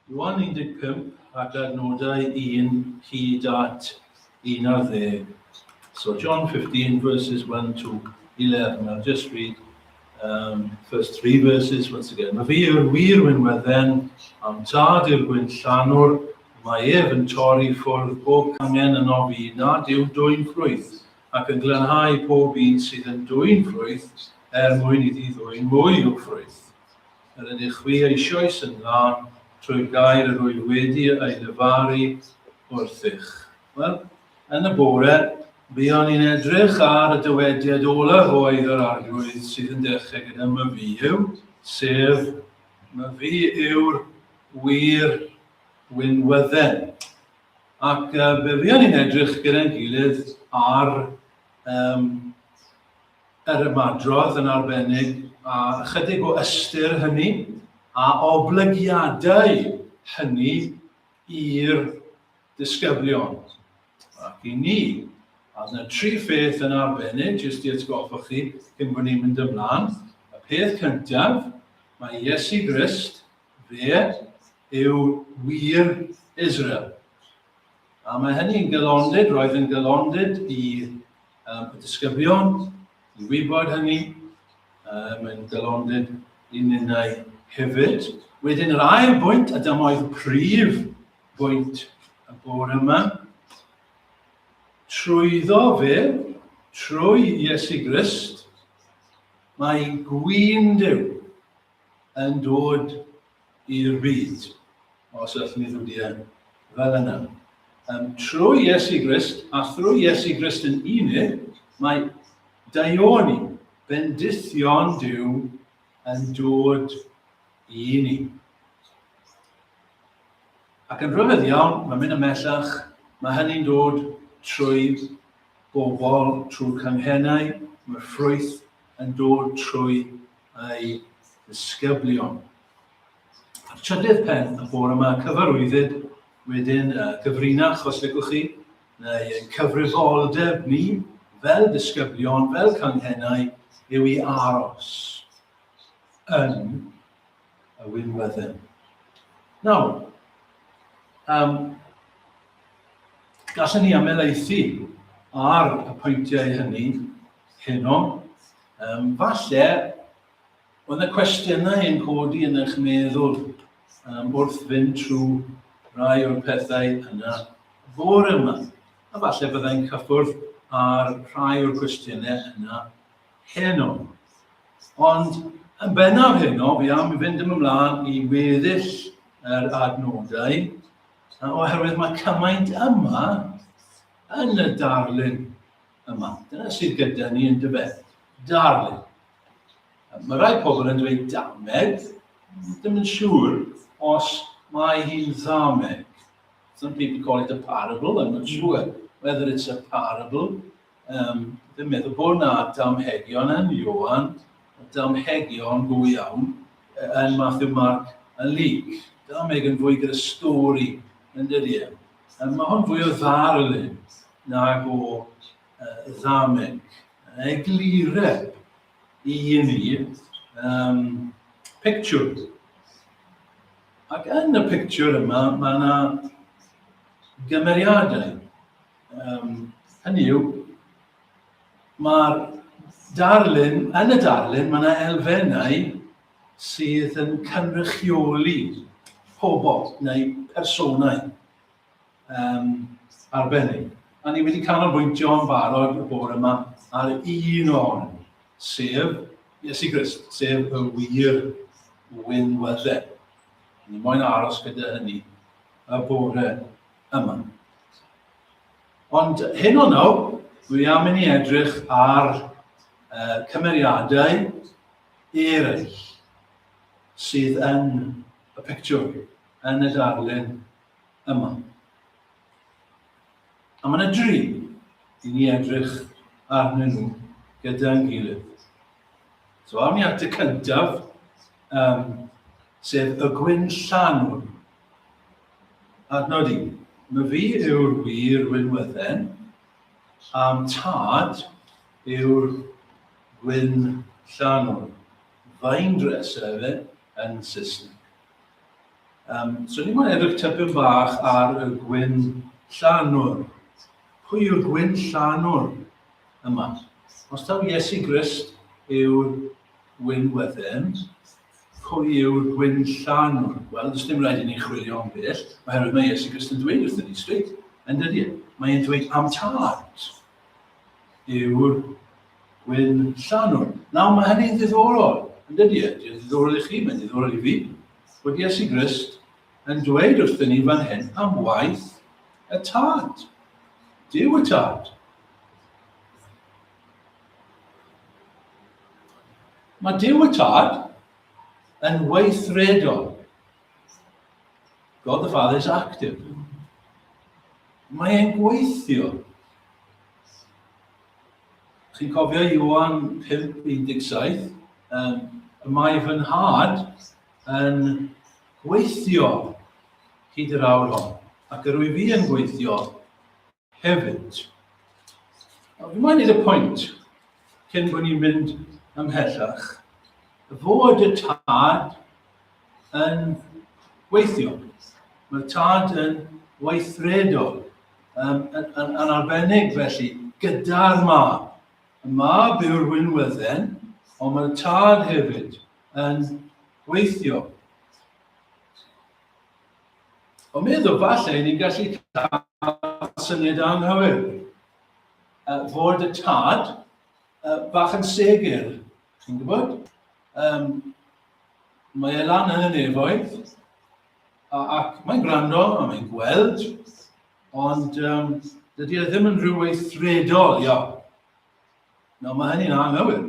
Ioan 15 ac adnodau 1 hyd at 11. So John 15 verses 1 to 11. I'll just read first 3 verses once again. Myfi yw'r winwydden, am tad yw'r gwyn llanwr, mae ef yn torri ffwrdd bob cangen yn o fi nad yw dwyn ffrwyth, ac yn glanhau pob un sydd yn dwyn ffrwyth, mwyn iddi ddwyn mwy o ffrwyth. Yr ydych chwi eisoes yn dda, trwy gair yr wyf wedi ei lefaru wrthych. Wel, yn y bore, buon ni'n edrych ar y dywediad olaf oedd yr arglwydd sydd yn dechrau gyda Myfi yw, sef Myfi yw'r winwydden. Ac be fuon ni'n edrych gyda'n gilydd ar yr ymadrodd yn arbennig a ychydig o ystyr hynny a oblygiadau hynny i'r disgyblion. Ac i ni, a yna 3 pheth yn arbennig, jyst i atgoffa chi, cyn bod ni'n mynd ymlaen. Y peth cyntaf, mae Iesu Grist, fe, yw wir Israel. A mae hynny'n galondid, roedd yn galondid i y disgyblion, i wybod hynny, mae'n galondid i ninnau hefyd. Wedyn yr ail bwynt, a dyma oedd y prif bwynt y bore yma, trwyddo fe, trwy Iesu Grist, mae gwyndyw yn dod i'r byd. Os allwn ni ddod fel yna. Trwy Iesu Grist, a thrwy Iesu Grist yn unig, mae daioni, bendithion Duw yn dod i ni. Ac yn rhyfedd iawn, mae'n mynd ymellach, mae hynny'n dod trwy bobl, trwy canghennau, mae'r ffrwyth yn dod trwy ei ddisgyblion. A'r trydydd pen y bore yma, cyfarwyddyd wedyn gyfrinach, os licwch chi, neu cyfrifoldeb ni fel disgyblion, fel canghennau, yw i aros yn y winwydden. Nawr, gallwn ni amelaethu ar y pwyntiau hynny heno. Falle, oedd y cwestiynau yn codi yn eich meddwl wrth fynd trwy rai o'r pethau yna bore yma. A falle byddai'n cyffwrdd ar rhai o'r cwestiynau yna heno. Ond yn bennaf heno, fi am i fynd ymlaen i weddill yr adnodau, oherwydd mae cymaint yma yn y darlun yma. Dyna sydd gyda ni yn dyfed. Darlun. Mae rai pobl yn dweud damed, ddim yn siŵr os mae hi'n ddameg. Some people call it a parable, I'm not sure whether it's a parable. Dwi'n meddwl bod yna damhegion yn Ioan, damhegion go iawn yn Matthew, Mark a Luke. Dameg yn fwy gyda stori yn dydi. Mae hwn fwy o ddarlun nag o ddameg. Eglureb i ni, picture. Ac yn y picture yma, mae yna gymeriadau. Hynny yw, mae'r darlun, yn y darlun, mae yna elfennau sydd yn cynrychioli pobl neu personau arbennig. A ni wedi canolbwyntio yn barod y bore yma ar un o'n, sef Iesu Grist, sef y wir winwydden. Ni moyn aros gyda hynny y bore yma. Ond hyn o nawr, dwi am mynd i edrych ar cymeriadau eraill sydd yn y picture, yn y darlun yma. A mae yna 3 i ni edrych arnyn nhw gyda'n gilydd. So am ni at y cyntaf, sef y gwyn llanwr. Adnod 1. Myfi yw'r wir winwydden, am tad yw'r gwyn llanwr. Fain dresef yn Saesneg. So ni mae'n edrych tipyn bach ar y gwyn llanwr. Pwy yw'r gwyn llanwr yma? Os taw Iesu Grist yw'r winwydden, pwy yw'r gwyn llanwr? Wel, does dim rhaid i ni chwilio am bell, oherwydd mae Iesu Grist yn dweud wrthyn ni straight, yn dydi? Mae'n dweud am tad yw'r gwyn llanwr. Nawr, mae hynny'n ddiddorol, yn dydi? Dwi'n ddiddorol i chi, mae'n ddiddorol i fi. Bod Iesu Grist yn dweud wrthyn ni fan hyn am waith y tad. Dyw y tad. Mae Dyw y tad yn weithredol. God the Father is active. Mae e'n gweithio. Chi'n cofio Ioan 5:17, mae fy nhad yn gweithio hyd yr awr hon, ac yr wyf fi yn gweithio hefyd. Fi mae'n neud y pwynt, cyn bod ni'n mynd ymhellach, fod y tad yn gweithio. Mae'r tad yn weithredol, yn arbennig felly, gyda'r mab. Y mab yw'r winwydden, ond mae'r tad hefyd yn gweithio. O meddwl falle ni'n gallu cael syniad anghywir. Fod y tad bach yn segur, chi'n gwybod? Mae e lan yn y nefoedd, ac mae'n gwrando, a mae'n gweld, ond dydy e ddim yn rhyw weithredol, ia. No, mae hynny'n anghywir.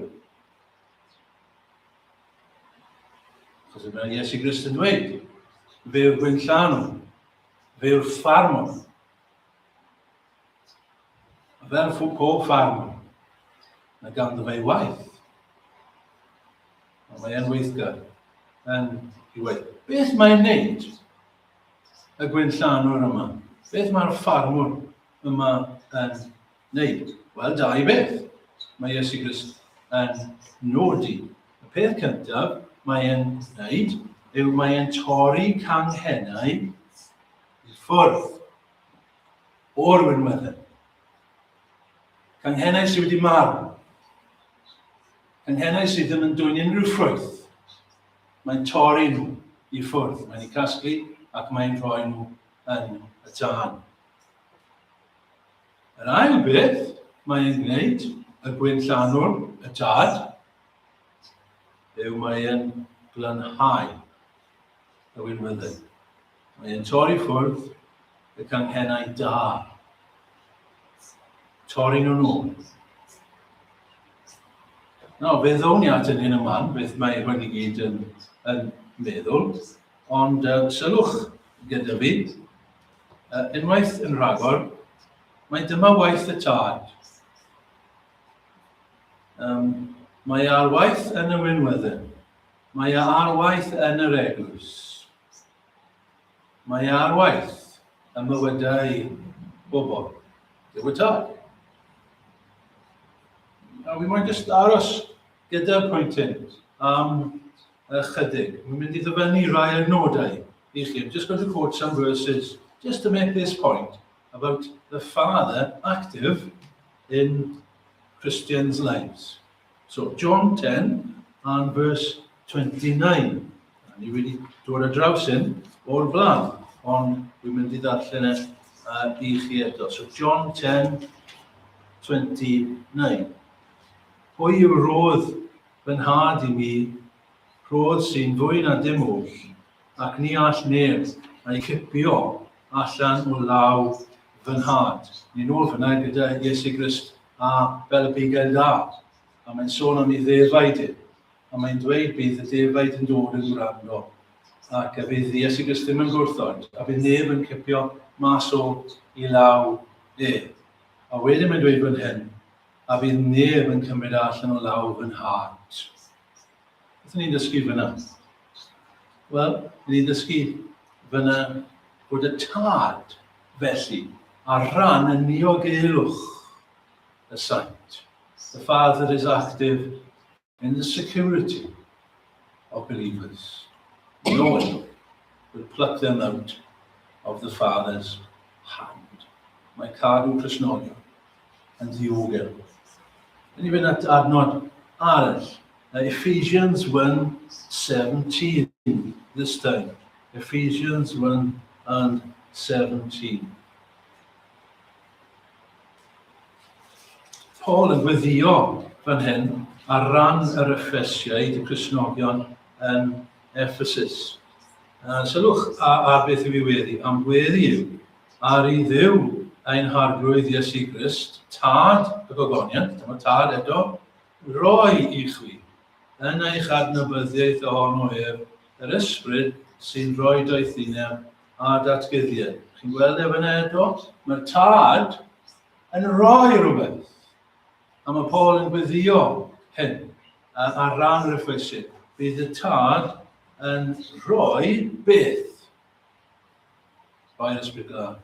Chos mae Iesu Grist yn dweud, fe yw'r gwyn llanwr, fe yw'r ffarmwr. Fel pob ffarmwr, mae ganddo fe waith. Mae e'n weithgar yn ei waith. Beth mae'n neud y gwyn llanwr yma? Beth mae'r ffarmwr yma yn neud? Wel, dau beth. Mae Iesu Grist yn nodi. Y peth cyntaf mae e'n neud yw mae e'n torri canghennau i ffwrdd o'r winwydden. Canghennau sydd wedi marw. Canghennau sydd ddim yn dwyn unrhyw ffrwyth. Mae'n torri nhw i ffwrdd. Mae'n ei casglu ac mae'n rhoi nhw yn y tân. Yr ail beth mae'n gwneud, y gwyn llanwr, y tad, yw mae e'n glanhau y winwydden. Mae e'n torri ffwrdd y canghennau da. Torri nhw nôl. Nawr, fe ddown ni at hyn yma, beth mae hwn i gyd yn meddwl, ond sylwch gyda fi, unwaith yn rhagor, mae dyma waith y tad. Mae ar waith yn y winwydden. Mae ar waith yn yr eglwys. Mae ar waith y mywydau bobl. Dyw y tad. A fi moyn jyst aros gyda'r pwynt hyn am ychydig. Wi'n mynd i ddyfynnu rai adnodau i chi. I'm just going to quote some verses just to make this point about the Father active in Christians' lives. So, John 10 and verse 29. Ni wedi dod ar draws hyn o'r blaen, ond dwi'n mynd i ddarllen i chi eto. So, John 10, 29. Pwy yw roedd fy nhad i mi, roedd sy'n fwy na dim oll, ac ni all neb a'i cipio allan o law fy nhad. Ni'n ôl fyna gyda Iesu Grist a fel y bigel da. A mae'n sôn am ei ddefaid hyn. A mae'n dweud bydd y defaid yn dod yn gwrando. Ac bydd Iesu Grist ddim yn gwrthod. A bydd neb yn cipio mas o i law e. A wedyn mae'n dweud fan hyn, a bydd neb yn cymryd allan o law fy nhad. Beth ni'n dysgu fyna? Wel, ni'n dysgu fyna bod y tad felly ar ran y niogelwch y saint. The Father is active in the security of believers, knowing would pluck them out of the Father's hand. Mae cadw Cristnogion yn ddiogel. Yn even at adnod arall, Ephesians 1:17 this time. Ephesians 1:17. Paul yn gweddio fan hyn ar ran yr Ephesiaid, y Cristnogion yn Ephesus. Sylwch ar beth yw ei weddi. Am weddi yw, ar ei ddiw ein hargrwydd Iesu Grist, tad y gogoniant, dyma tad eto, roi i chwi yn eich adnabyddiaeth ohono ef, yr ysbryd sy'n rhoi doethineb a datgyddiad. Chi'n gweld e fyna eto? Mae'r tad yn rhoi rhywbeth. A mae Paul yn gweddio hyn ar ran yr Ephesiaid. Bydd y tad yn rhoi beth? Rhoi'r ysbryd glân.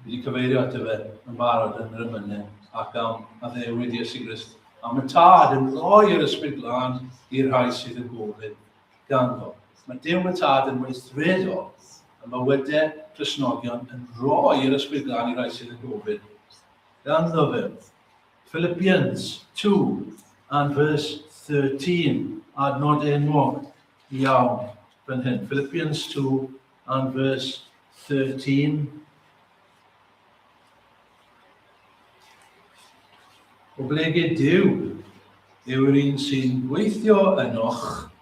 Fi wedi cyfeirio ato fe yn barod yn yr ymynau ac am addewid Iesu Grist. A mae tad yn rhoi'r ysbryd glân i'r rhai sydd yn gofyn ganddo. Mae Duw y tad yn weithredol a mae wede Cristnogion yn rhoi'r ysbryd glân i'r rhai sydd yn gofyn ganddo fe. Philippians 2 and verse 13, adnod enwog iawn fan hyn. Philippians 2 and verse 13. O blegyd Duw yw'r un sy'n gweithio ynoch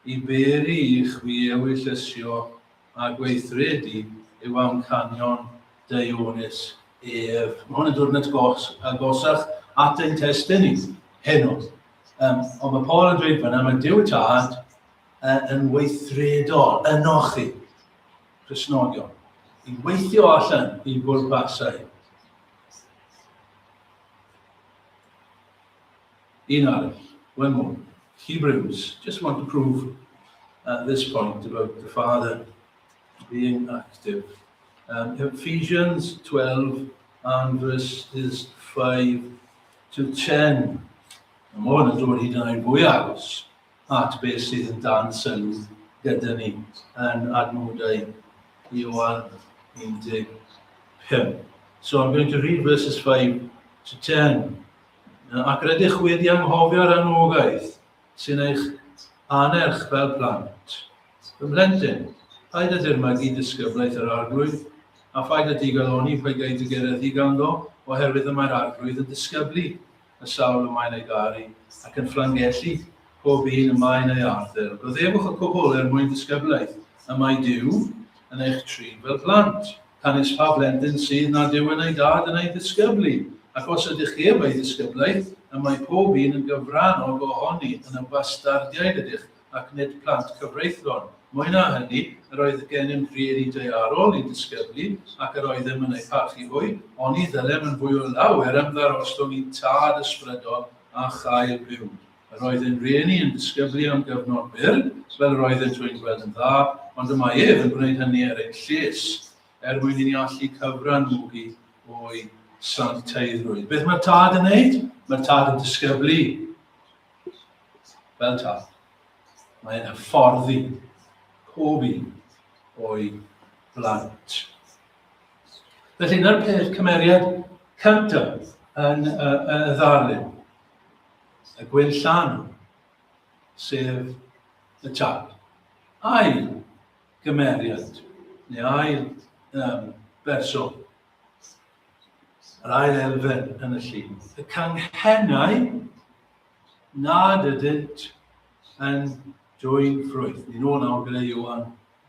i beri i chwi ewyllysio a gweithredu yw amcanion Dionis ef. Mae hwn yn dod yn agosach at ein testyn ni, heno. Ond mae Paul yn dweud fyna, mae Duw tad yn weithredol ynoch chi, Cristnogion, i weithio allan i bwrpasau. Un arall, one more. Hebrews, just want to prove this point about the Father being active. Ephesians 12 and verses 5 to 10. Mae hwn yn dod hyd yn oed fwy agos at beth sydd yn dan sylw gyda ni yn adnodau Ioan 15. So I'm going to read verses 5 to 10. Ac rydych wedi anghofio'r anogaeth sy'n eich anerch fel plant. Fy mhlentyn, paid â dirmagu disgyblaeth yr arglwydd, a paid â digaloni pe gaid y gereddi ganddo, oherwydd y mae'r arglwydd yn disgyblu y sawl y mae'n ei garu, ac yn fflangellu pob un y mae'n ei arthur. Byddewch y cwbl mwyn disgyblaeth, y mae Duw yn eich trin fel plant. Canis pa blentyn sydd na Duw yn ei dad yn ei disgyblu. Ac os ydych chi efo'i ddisgyblaeth, y mae pob un yn gyfrannog ohoni yn y bastardiaid ydych ac nid plant cyfreithlon. Mwy na hynny, yr oedd gennym rhieni daearol i ddisgyblu ac yr oeddem yn ei parchu hwy, ond i ddylem yn fwy o lawer ymddarostol i tad ysbrydol a chael byw. Yr oedd yn rhieni yn disgyblu am gyfnod byr, fel yr oedd yn dwi'n gweld yn dda, ond y mae ef yn gwneud hynny ar ein lles, mwyn i ni allu cyfran mwgi o'i sancteiddrwydd. Beth mae'r tad yn neud? Mae'r tad yn disgyblu. Fel tad. Mae'n hyfforddi pob un o'i blant. Felly, na'r peth cymeriad cyntaf yn y ddarlun. Y gwyn llan, sef y tad. Ail gymeriad, neu ail berson. Yr ail elfen yn y llun. Y canghennau nad ydynt yn dwyn ffrwyth. Ni'n ôl nawr gyda Ioan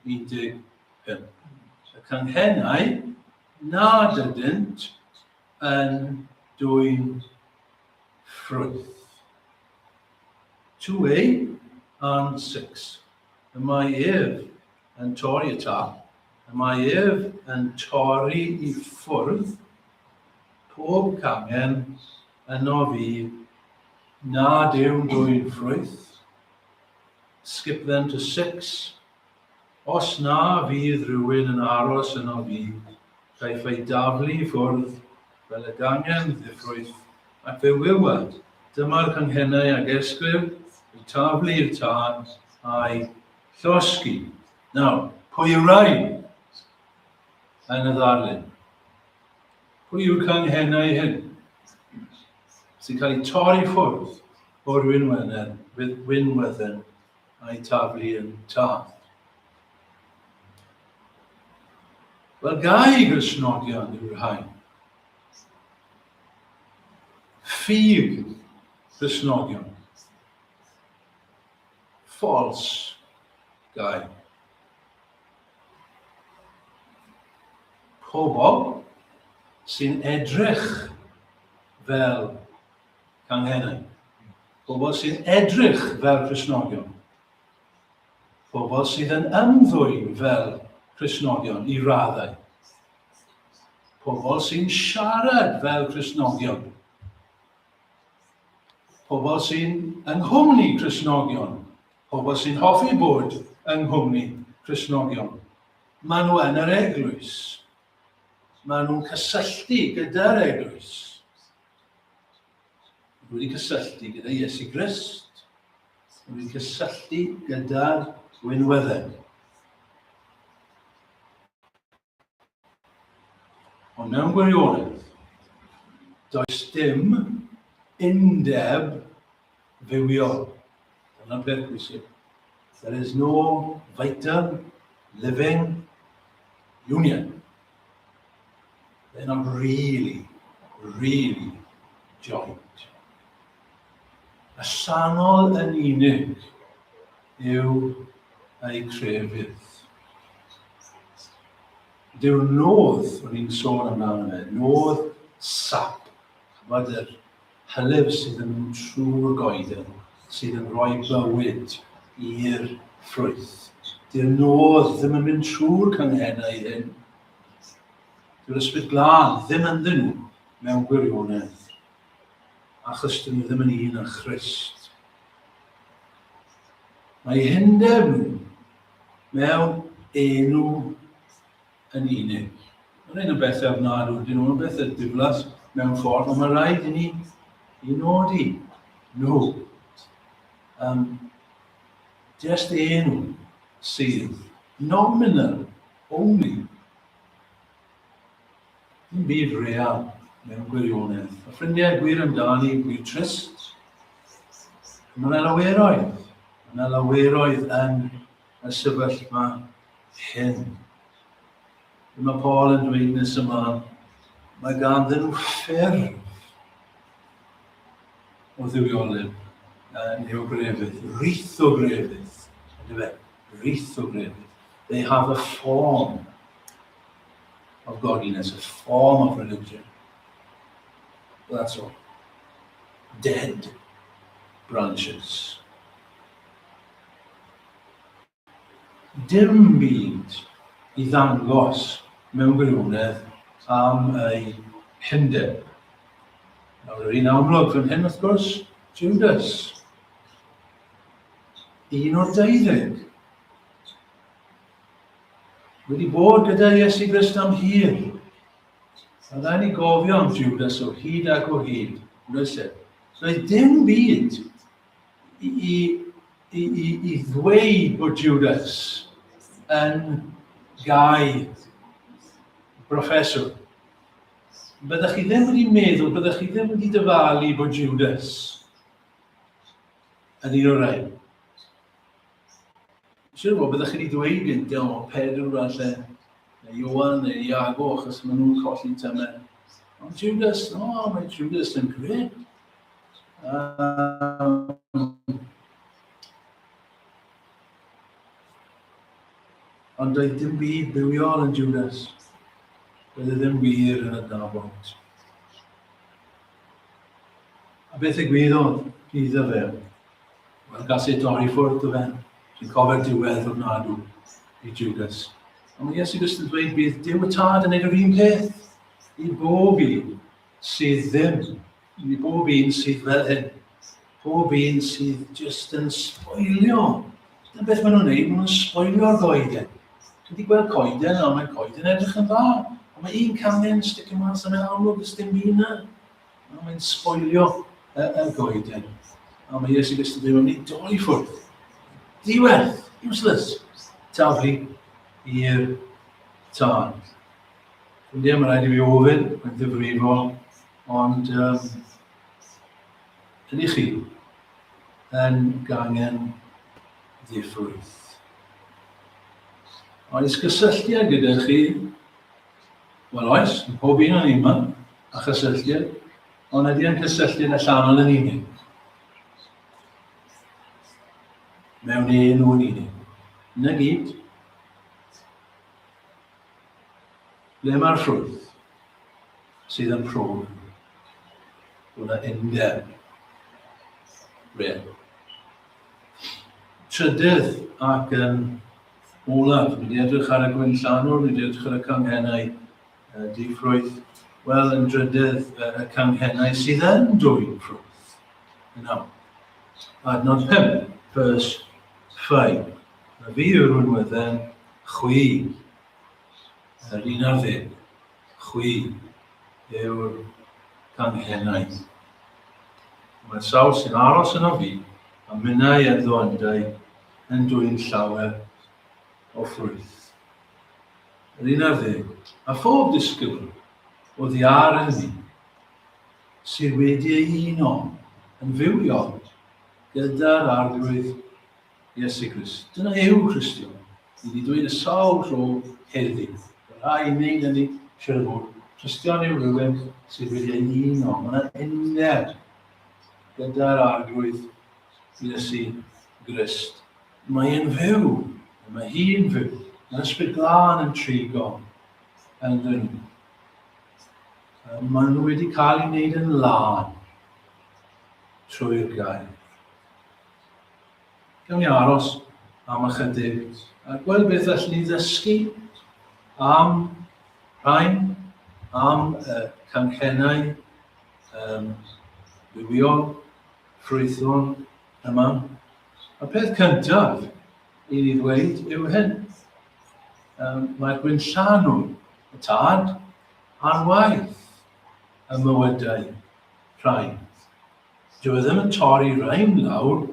15. Y canghennau nad ydynt yn dwyn ffrwyth. 2a and 6. Y mae ef yn torri y tap. Y mae ef yn torri i ffwrdd pob cangen yno fi nad yw'n dwyn ffrwyth. Skip then to 6. Os na fydd rhywun yn aros yno fi, caiff ei daflu ffwrdd fel y gangen ddiffrwyth ac fe wywed. Dyma'r canghennau ag esgwyl, i taflu'r tân a'i Llosgi. Nawr, pwy yw'r rai yn y ddarlun? Pwy yw'r canghennau hyn sy'n cael ei torri ffwrdd o'r winwydden a'i taflu yn tad? Wel, gai Gristnogion yw'r rhain. Ffug Gristnogion. False gai. Pobl sy'n edrych fel canghennau. Pobl sy'n edrych fel Cristnogion. Pobl sydd yn ymddwyn fel Cristnogion i raddau. Pobl sy'n siarad fel Cristnogion. Pobl sy'n ynghlwmni Cristnogion. Pobl sy'n hoffi bod ynghlwmni Cristnogion. Maen nhw yn yr eglwys. Maen nhw'n cysylltu gyda'r eglwys. Maen nhw wedi cysylltu gyda Iesu Grist. Maen nhw wedi cysylltu gyda'r winwydden. Ond mewn gwirionedd, does dim undeb fywiol. Dyna'r peth bwysig. There is no vital, living union. They're not really joined. Y sanol yn unig yw ei crefydd. Dyw'r nodd, o'n i'n sôn amdano fe, nodd sap. Chymod yr hylif sydd yn mynd trwy'r goeden, sydd yn rhoi bywyd i'r ffrwyth. Dyw'r nodd ddim yn mynd trwy'r canghennau hyn. Dyw'r ysbryd glân ddim ynddyn nhw mewn gwirionedd, achos dyn nhw ddim yn un â Christ. Mae hyndeb nhw mewn enw yn unig. Mae'n ein o bethau ofnadw, dyn nhw'n bethau diflas mewn ffordd, ond mae rhaid i ni nodi. No. Just enw sydd nominal only. Dim byd real mewn gwirionedd. Y ffrindiau gwir amdani, gwir trist. Mae'n laweroedd. Mae'n laweroedd yn y sefyllfa hyn. Mae Paul yn dweud nes yma, mae ganddyn nhw ffurf o ddiwioleb yn i'w grefydd, rith o grefydd. Rith o grefydd. They have a form of godliness, a form of religion. That's all. Dead branches. Dim byd i ddangos mewn gwirionedd am ei hyndeb. Nawr, yr un amlwg fan hyn, wrth gwrs, Judas. 1 o'r 12. Wedi bod gyda Iesu Grist am hir. A dda ni gofio am Judas o hyd ac o hyd. Roedd dim byd i ddweud bod Judas yn gai broffesor. Byddech chi ddim wedi meddwl, byddech chi ddim wedi dyfalu bod Judas yn un o'r rhain. Siwr bod byddech chi wedi dweud gyda o Pedr falle, neu Ioan neu Iago, achos maen nhw'n colli tymau. Ond Judas, mae Judas yn gred. Ond doedd dim byd bywiol yn Judas. Doedd ddim wir yn adnabod. A beth egwyddod iddo fe? Wel, gas ei dorri ffwrdd o fe. Dwi'n cofio'r diwedd o'r nadw i Judas. Ond mae Iesu Grist yn dweud bydd Duw y Tad yn neud yr un peth i bob un sydd ddim, i bob un sydd fel hyn. Bob un sydd jyst yn sboilio. Dyna beth maen nhw'n neud, maen nhw'n sboilio'r goeden. Dwi wedi gweld coeden, a mae coeden edrych yn dda. Ond mae un cangen sticio mas am amlwg ys dim byd yna. A mae'n sboilio y goeden. A mae Iesu Grist yn dweud, ni doi ffwrdd. Diwedd, Useless. Taflu i'r tân. Ynddi, mae rhaid I fi ofyn, mae'n ddifrifol, ond ydych chi yn gangen ddiffrwydd. Oes gysylltiad gyda chi, wel oes, pob un o'n yma, a chysylltiad, ond ydy yn cysylltiad allanol yn unig. Mewn un o'n unig. Yna gyd. Ble mae'r ffrwydd sydd yn prof? Hwna undeb. Real. Trydydd ac yn olaf, ni wedi edrych ar y gwynllanwr, ni wedi edrych ar y canghennau diffrwydd. Wel, yn drydydd y canghennau sydd yn dwy'n ffrwydd. Nawr, adnod 5, verse 5. Fi yw'r winwydden, chwi, yr 11, chwi yw'r canghennau. Mae sawl sy'n aros yno fi, a minnau eddo yndau yn dwy'n llawer o ffrwydd. Yr 11, a phob disgwyl o ddiar yn ni, sydd wedi ei uno yn fywiol gyda'r arglwydd Iesu Grist. Dyna yw Cristion. Ni wedi dweud y sawl tro heddi. Rai i wneud hynny, siarad fod. Cristion yw rhywun sydd wedi ei uno. Mae'n undeb gyda'r arglwydd Iesu Grist. Mae'n fyw. Mae hi'n fyw. Mae'n ysbryd glân yn trigo yn dyn nhw. Maen nhw wedi cael ei wneud yn lân trwy'r gair. Gawn ni aros am ychydig a gweld beth allan ni ddysgu am rhain, am canghennau wywiol, ffrwythol yma. A peth cyntaf I ni ddweud yw hyn. Mae'r gwynllanwr, y tad, a'r waith y mywydau rhain. Dyw e ddim yn torri rhain lawr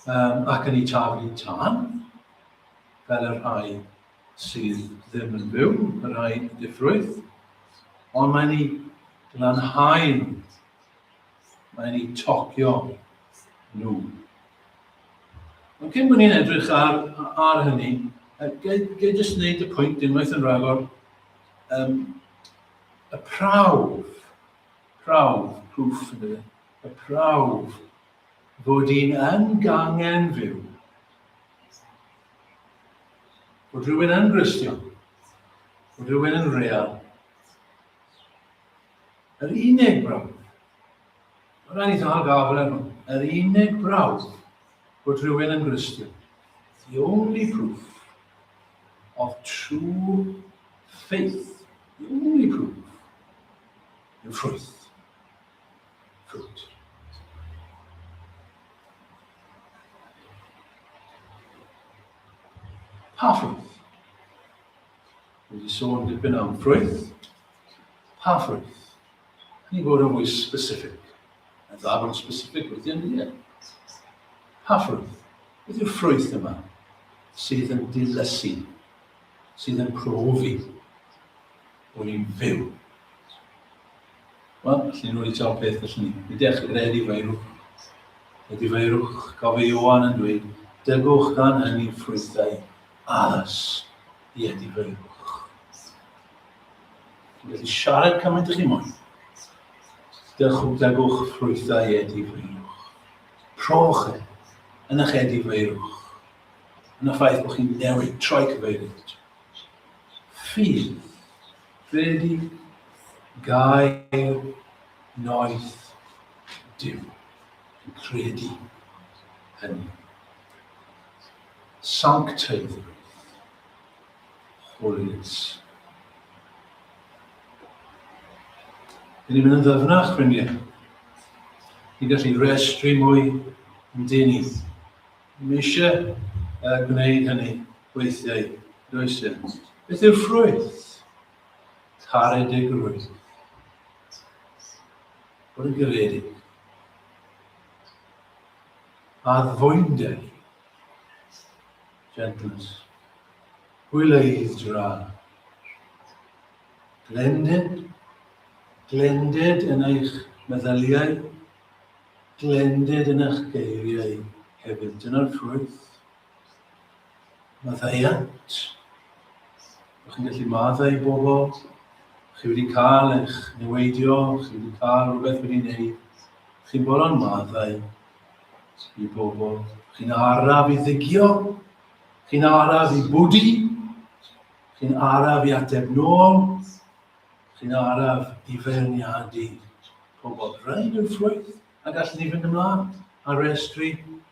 ac yn ei taflu tân, fel y rhai sydd ddim yn byw, y rhai diffrwydd, ond mae'n ei glanhau, mae'n ei tocio nhw. Ond cyn bod ni'n edrych ar hynny, gai jyst wneud y pwynt unwaith yn rhagor, y prawf, proof, y prawf, fod un yn gangen fyw. Bod rhywun yn Gristion, bod rhywun yn real. Yr unig brawf, rhaid I ddal gafel ar hwn, yr unig brawf bod rhywun yn Gristion. The only proof of true faith, the only proof, yw ffrwyth. Fruit. Pa ffrwyth? Wedi sôn dipyn am ffrwyth. Pa ffrwyth? Ni bod yn fwy specific. Yn dda bod yn specific wedi yn dweud. Pa ffrwyth? Beth yw'r ffrwyth yma sydd yn dilysu, sydd yn profi bod ni'n fyw? Wel, allan nhw wedi taw peth allan ni. Ni dechrau gyda edifeirwch, gofio Ioan yn dweud, dygwch gan hynny ffrwythau addys I edifeirwch. Chi'n gallu siarad cymaint ych chi moyn. Dygwch ffrwythau edifeirwch. Proch yn eich edifeirwch. Yn y ffaith bod chi'n newid troi cyfeirid. Ffydd, fedi, gair, noeth, Duw. Yn credu hynny. Sancteiddrwydd. Holiness. Ni'n mynd yn ddyfnach, ffrindiau. Ni'n gallu restru mwy yn dini. Ni eisiau gwneud hynny weithiau, does e? Beth yw'r ffrwyth? Caredigrwydd. Bod yn garedig. Addfwynder. gentleness. Hwyleidra. Glendid yn eich meddyliau, glendid yn eich geiriau hefyd. Dyna'r ffrwyth. Maddeuant. Ych chi'n gallu maddau bobl. Chi wedi cael eich niweidio, chi wedi cael rhywbeth wedi wneud. Chi'n bod o'n maddau i bobl. Chi'n araf i ddigio. Chi'n araf i bwdi. Chi'n araf i ateb nôl. Chi'n araf i feirniadu pobl. Rhaid yw'r ffrwyth. A gallwn ni fynd ymlaen a restru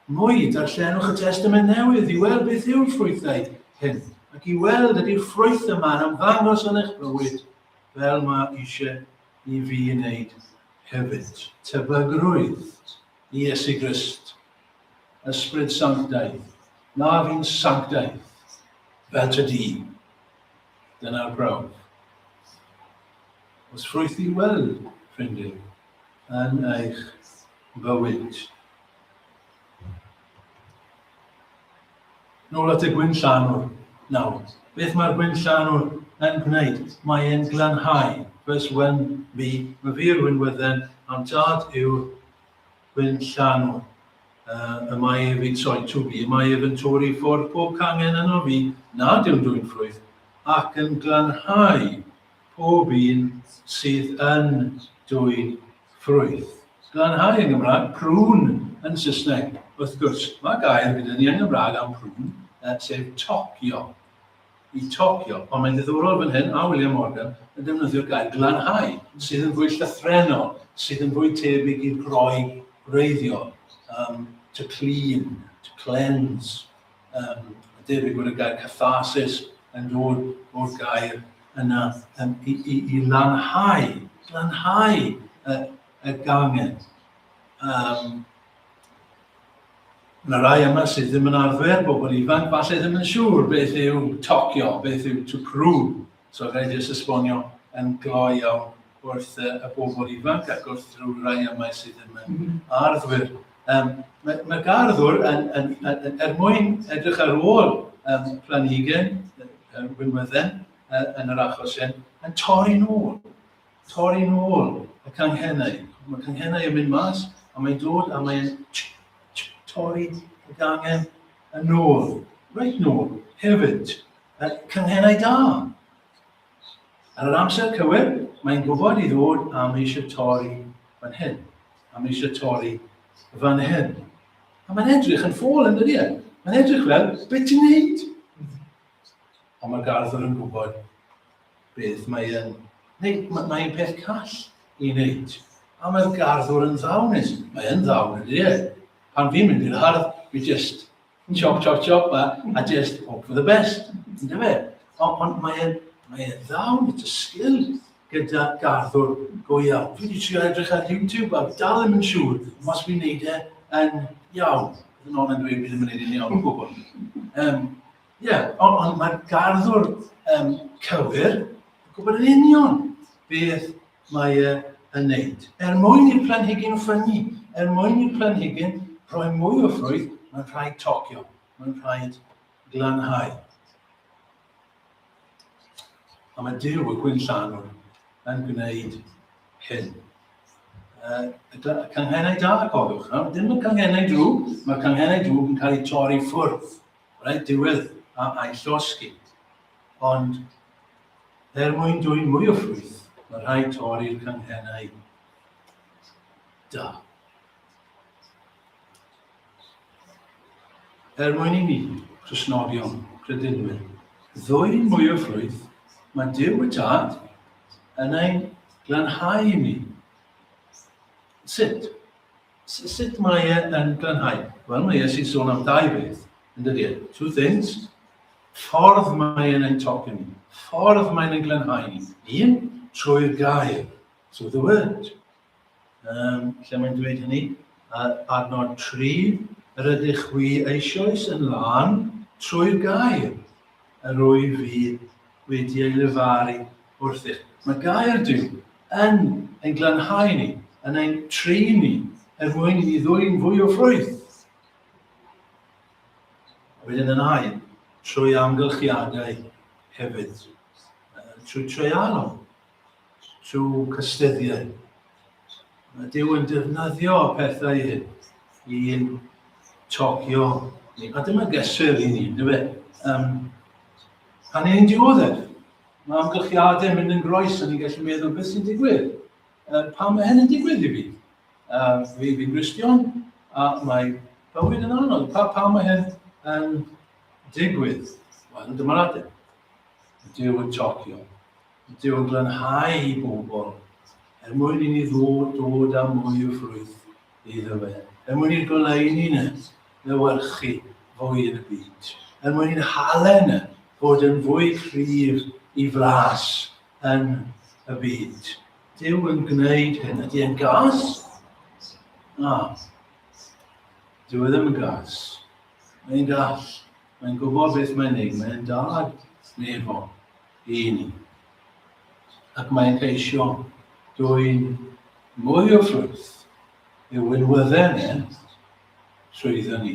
mwy. Darllenwch y Testament Newydd i weld beth yw'r ffrwythau hyn. Ac i weld ydy'r ffrwyth yma yn ymddangos yn eich bywyd fel mae eisiau i fi wneud hefyd. Tebygrwydd i Iesu Grist. Ysbryd sanctaidd. Na fi'n sanctaidd fel tydi. Dyna'r brawf. Os ffrwyth i weld, ffrindiau, yn eich bywyd. Nôl at y gwynllanwr nawr. Beth mae'r gwynllanwr yn gwneud? Mae e'n glanhau. Vers 1b. Myfi'r winwydden, am dad yw'r gwynllanwr. Y mae ef i troi twgi. Mae ef yn torri ffwrdd pob cangen yno fi, nad yw'n dwy'n ffrwyth, ac yn glanhau pob un sydd yn dwy'n ffrwyth. Glanhau yn Gymraeg, prwn yn Saesneg. Wrth gwrs, mae gair gyda ni yn Gymraeg am prwn, sef tocio. I tocio, ond mae'n ddiddorol fan hyn, a William Morgan, yn defnyddio'r gair glanhau, sydd yn fwy llythrenol, sydd yn fwy tebyg i'r groi wreiddiol. To clean, to cleanse. Debyg bod y gair catharsis yn dod o'r gair yna i lanhau y gangen. Mae rai yma sydd ddim yn arfer bobl ifanc, falle ddim yn siŵr beth yw tocio, beth yw to prove. So rhaid jyst esbonio yn gloi iawn wrth y bobl ifanc ac wrth rhyw rai yma sydd ddim yn arfer. Mae garddwr mwyn edrych ar ôl planhigyn, winwydden, yn yr achos hyn, yn torri nôl y canghennau. Mae canghennau yn mynd mas, a mae'n dod a mae'n torri y gangen yn nôl, reit nôl, hefyd, canghennau da. Ar yr amser cywir, mae'n gwybod i ddod am eisiau torri fan hyn, am eisiau torri fan hyn. A mae'n edrych yn ffôl yn dydi e. Mae'n edrych fel, beth ti'n neud? Ond mae'r garddwr yn gwybod beth mae'n neud. Mae'n peth call i wneud. A mae'r garddwr yn ddawnus. Mae'n ddawn yn dydi e. Pan fi'n mynd i'r hardd, fi just chop a just hope for the best. Ond mae'n ddawn, it's a skill gyda garddwr go iawn. Fi wedi trio edrych ar YouTube a dal ddim yn siŵr, mas fi'n neud e yn iawn. Yn ond yn dweud fi ddim yn neud yn iawn o gwbl. Ond mae'r garddwr cywir yn gwybod yn union beth mae yn neud. Mwyn i'r planhigyn ffynnu, mwyn i'r planhigyn rhoi mwy o ffrwyth, mae'n rhaid tocio, mae'n rhaid glanhau. A mae Duw y gwynllanwr yn gwneud hyn. Canghennau da, cofiwch. Dim y canghennau drwg, mae canghennau drwg yn cael eu torri ffwrdd. Rhaid diwedd a'i llosgi. Ond mwyn dwy'n mwy o ffrwyth, mae rhaid torri'r canghennau da. Mwyn i ni, Cristnogion, credinwyr, ddwy'n mwy o ffrwyth, mae Duw y Tad yn ein glanhau ni. Sut? Sut mae e'n glanhau? Wel, mae Iesu sôn am dau beth, yn dydi? Two things. Ffordd mae e'n tocio ni. Ffordd mae e'n glanhau ni. Un, trwy'r gair. So the word. Lle mae'n dweud hynny? Adnod 3, yr ydych wi eisoes yn lan trwy'r gair. Yr wyf fi wedi ei lefaru wrthych. Mae gair Duw yn ein glanhau ni, yn ein trin ni, mwyn i ddwy'n fwy o ffrwyth. Wedyn yn ail, trwy amgylchiadau hefyd, trwy treialon, trwy cystyddiau. Mae Duw yn defnyddio pethau hyn i'n tocio ni. A dyma gesur i ni, dy fe? Pan ni'n dioddef, mae amgylchiadau mynd yn groes a ni'n gallu meddwl beth sy'n digwydd. Pam mae hyn yn digwydd i fi? Fi'n Gristion, a mae bywyd yn anodd. Pam mae hyn yn digwydd? Wel, dyma'r adeg. Duw yn tocio. Duw yn glanhau i bobl. Mwyn i ni dod â mwy o ffrwyth iddo fe. Mwyn i'r goleuni ni lywyrchu fwy yn y byd. Mwyn i'n halen fod yn fwy cryf i flas yn y byd. Duw yn gwneud hyn. Ydy e'n gas? Na. Dyw e ddim yn gas. Mae'n gall. Mae'n gwybod beth mae'n neud. Mae'n dad nefo i ni. Ac mae'n ceisio dwy'n mwy o ffrwyth i'w winwydden trwyddo ni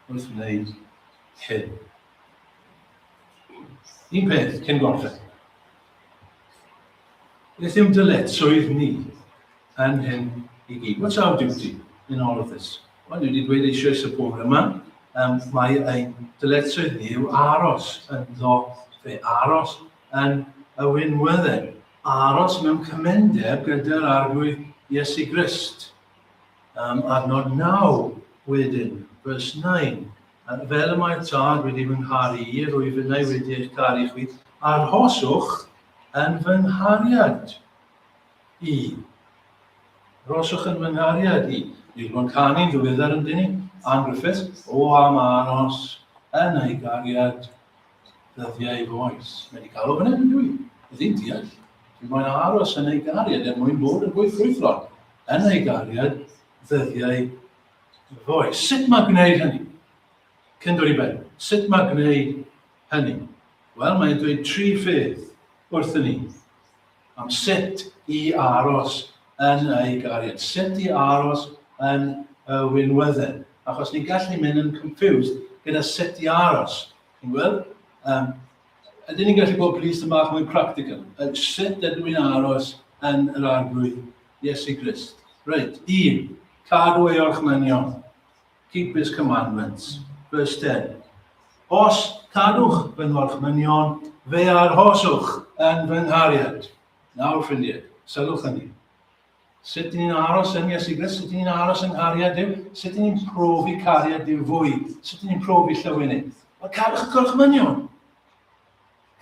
wrth wneud hyn. Un peth cyn gorffen. Beth yw'n dyletswydd ni yn hyn i gyd? What's our duty in all of this? Wel, dwi wedi dweud eisoes y bore yma. Mae ein dyletswydd ni yw aros yn ddo fe. Aros yn y winwydden. Aros mewn cymendeb gyda'r arglwydd Iesu Grist. Adnod 9 wedyn, vers 9. Fel y mae'r tad wedi fy ngharu i, rwy fynnau wedi eich caru chwi, arhoswch yn fy nghariad i. Roswch yn fy nghariad i. Ni'n gwneud canu'n ddiweddar yn dyn ni. Ann Griffith, o am aros yn ei gariad ddyddiau foes. Mae wedi cael o fan hyn yn dwi. Ydyn deall. Dwi'n mwyn aros yn ei gariad mwyn bod yn gweithfrwythlon yn ei gariad ddyddiau foes. Sut mae gwneud hynny? Cyn dod i ben. Sut mae gwneud hynny? Wel, mae'n dweud 3 ffyrdd wrthyn ni am sut i aros yn ei gariad. Sut i aros yn y winwydden. Achos ni'n gallu mynd yn confused gyda sut i aros. Chi'n gweld? Ydyn ni'n gallu bod plîs y bach mwy practical. Sut ydyn ni'n aros yn yr arglwydd Iesu Grist. Reit, 1. Cadw ei orchmynion. Keep his commandments. Verse 10. Os cadwch fy orchmynion, fe arhoswch yn fy nghariad. Nawr, ffrindiau, sylwch hynny. Sut ni'n aros yn Iesu Grist? Sut ni'n aros yn nghariad Duw? Sut ni'n profi cariad Duw fwy? Sut ni'n profi llywynnydd? Wel, cadwch y gorchmynion.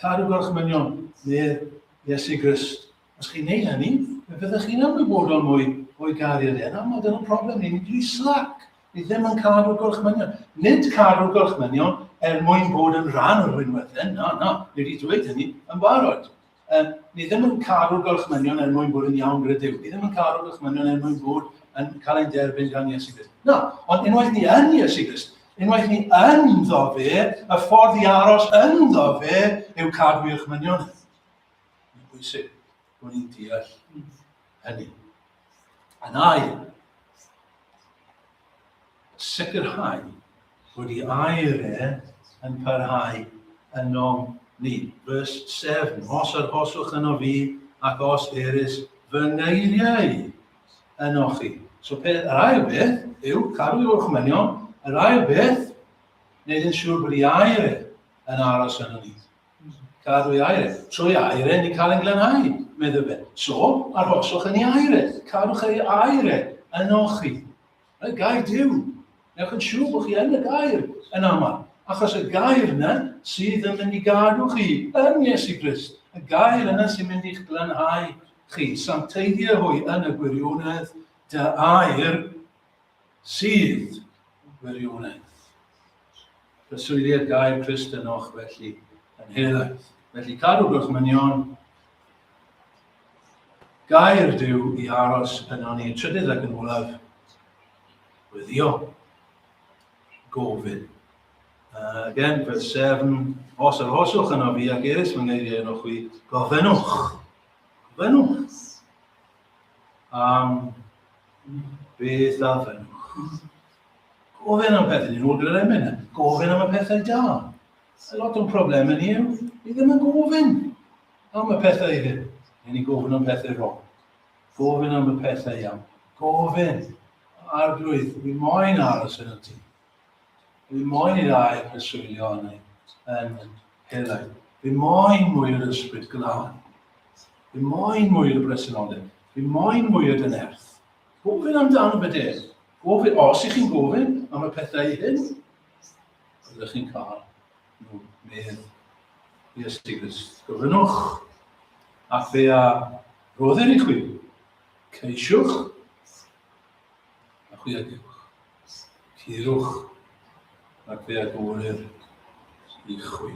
Cadw gorchmynion neu Iesu Grist. Os chi'n neud hynny, fe fyddwch chi'n ymwybodol mwy gariad e. Aml, dyna'r problem ni. Ni wedi slac. Ni ddim yn cadw gorchmynion. Nid cadw gorchmynion mwyn bod yn rhan o'r winwydden. Na. Ni wedi dweud hynny yn barod. Ni ddim yn cadw gorchmynion mwyn bod yn iawn gyda Duw. Ni ddim yn cadw gorchmynion mwyn bod yn cael ein derbyn gan Iesu Grist. Na, ond unwaith ni yn Iesu Grist, unwaith ni yn ddo fe, y ffordd i aros yn ddo fe yw cadw i'ch mynion. Mae'n bwysig bod ni'n deall hynny. Yn ail, sicrhau bod ei air yn parhau yno ni. Verse 7. Os arhoswch yno fi ac os erys fy ngeiriau yno chi. So yr ail beth yw cadw i'ch mynion. Yr ail beth, wneud yn siŵr bod ei air yn aros yno ni. Cadw ei air. Trwy air ni cael ein glanhau, meddwl fe. So, arhoswch yn ei air. Cadwch ei air yno chi. Y gair Duw. Newch yn siŵr bod chi yn y gair yn aml. Achos y gair yna sydd yn mynd i gadw chi yn Iesu Grist. Y gair yna sy'n mynd i'ch glanhau chi. Sancteiddio hwy yn y gwirionedd dy air sydd gwirionedd. Preswyddiad gair Crist yn och felly yn helaeth. Felly cadw gorchmynion, gair Duw i aros yno ni. Trydydd ac yn olaf, wyddio, gofyn. Again, verse 7, os arhoswch yno fi ac erys fy ngeiriau yno chwi, gofynwch. Gofynwch. Beth a fynwch. Gofyn am pethau, ni'n ôl gyda'r emyn. Gofyn am y pethau da. lot o'n problemau ni yw, ni ddim yn gofyn am y pethau hyn. Ni gofyn am pethau wrong. Gofyn am y pethau iawn. Gofyn. Arglwydd, fi moyn aros yn y tŷ. Fi moyn i'r air preswylio yn helaeth. Fi moyn mwy o'r ysbryd glân. Fi moyn mwy o'r bresenoldeb. Fi moyn mwy o'r dynerth. Gofyn amdano beth. Gofyn, os ych chi'n gofyn am y pethau hyn, byddwch chi'n cael nhw medd i ystigys. Gofynwch, ac fe a roddir i chwi. Ceisiwch, a chwi agwch. Cirwch, ac fe a gorir i chwi.